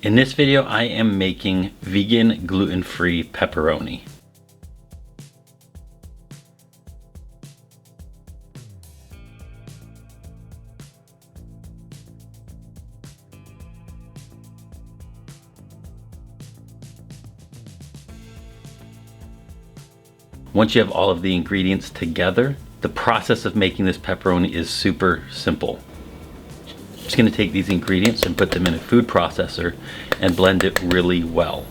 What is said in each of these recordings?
In this video, I am making vegan gluten-free pepperoni. Once you have all of the ingredients together, the process of making this pepperoni is super simple. I'm just going to take these ingredients and put them in a food processor and blend it really well.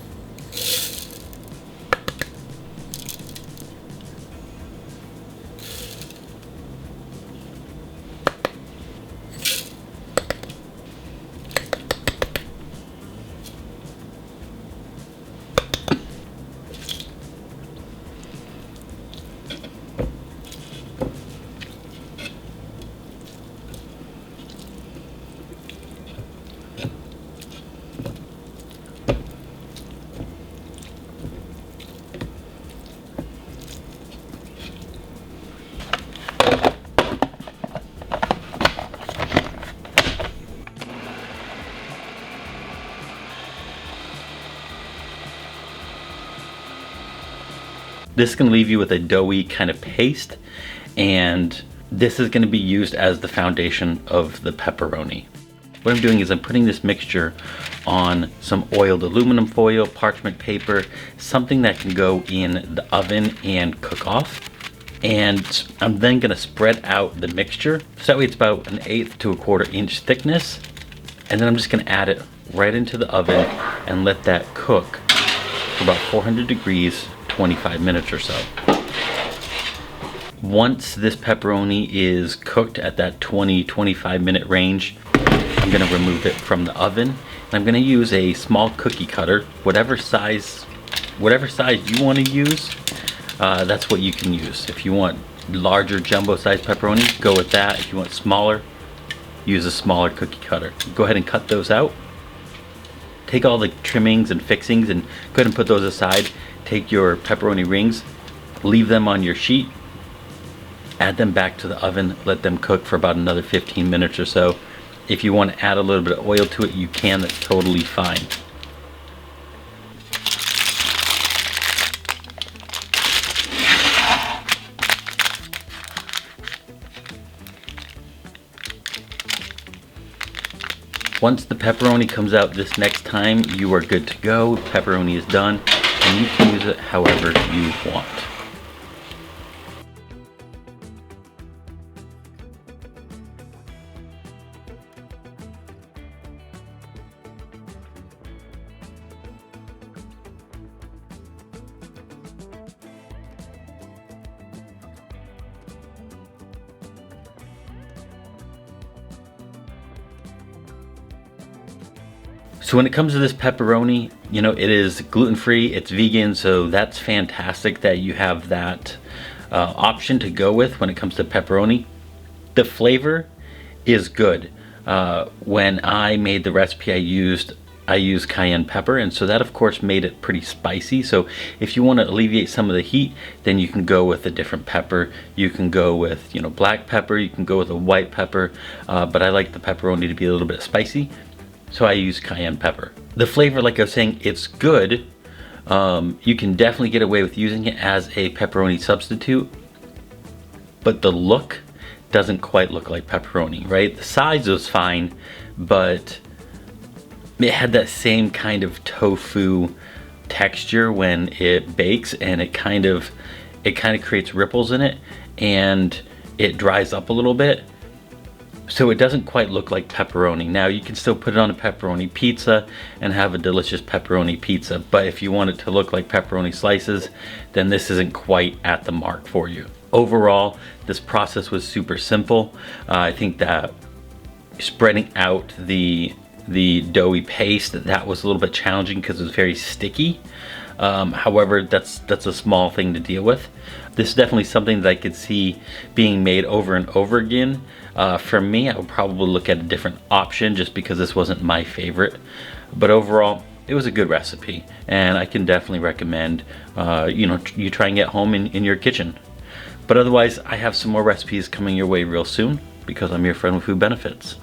This is going to leave you with a doughy kind of paste, and this is going to be used as the foundation of the pepperoni. What I'm doing is I'm putting this mixture on some oiled aluminum foil, parchment paper, something that can go in the oven and cook off. And I'm then going to spread out the mixture, so that way it's about 1/8 to 1/4 inch thickness. And then I'm just going to add it right into the oven and let that cook for about 400 degrees, 25 minutes or so. Once this pepperoni is cooked at that 20-25 minute range, I'm going to remove it from the oven, and I'm going to use a small cookie cutter. Whatever size you want to use, that's what you can use. If you want larger jumbo size pepperoni, go with that. If you want smaller, use a smaller cookie cutter. Go ahead and cut those out. Take all the trimmings and fixings and go ahead and put those aside. Take your pepperoni rings, leave them on your sheet, add them back to the oven, let them cook for about another 15 minutes or so. If you want to add a little bit of oil to it, you can, that's totally fine. Once the pepperoni comes out this next time, you are good to go. Pepperoni is done, and you can use it however you want. So when it comes to this pepperoni, you know, it is gluten-free, it's vegan, so that's fantastic that you have that option to go with when it comes to pepperoni. The flavor is good. When I made the recipe, I used cayenne pepper, and so that of course made it pretty spicy. So if you want to alleviate some of the heat, then you can go with a different pepper. You can go with, you know, black pepper, you can go with a white pepper, but I like the pepperoni to be a little bit spicy, so I use cayenne pepper. The flavor, like I was saying, it's good. You can definitely get away with using it as a pepperoni substitute, but the look doesn't quite look like pepperoni, right? The size was fine, but it had that same kind of tofu texture when it bakes, and it kind of creates ripples in it, and it dries up a little bit. So it doesn't quite look like pepperoni. Now you can still put it on a pepperoni pizza and have a delicious pepperoni pizza, but if you want it to look like pepperoni slices, then this isn't quite at the mark for you. Overall, this process was super simple. I think that spreading out the doughy paste, that was a little bit challenging because it was very sticky. However, that's a small thing to deal with. This is definitely something that I could see being made over and over again. For me, I would probably look at a different option just because this wasn't my favorite. But overall, it was a good recipe, and I can definitely recommend you trying it home in your kitchen. But otherwise, I have some more recipes coming your way real soon because I'm your friend with food benefits.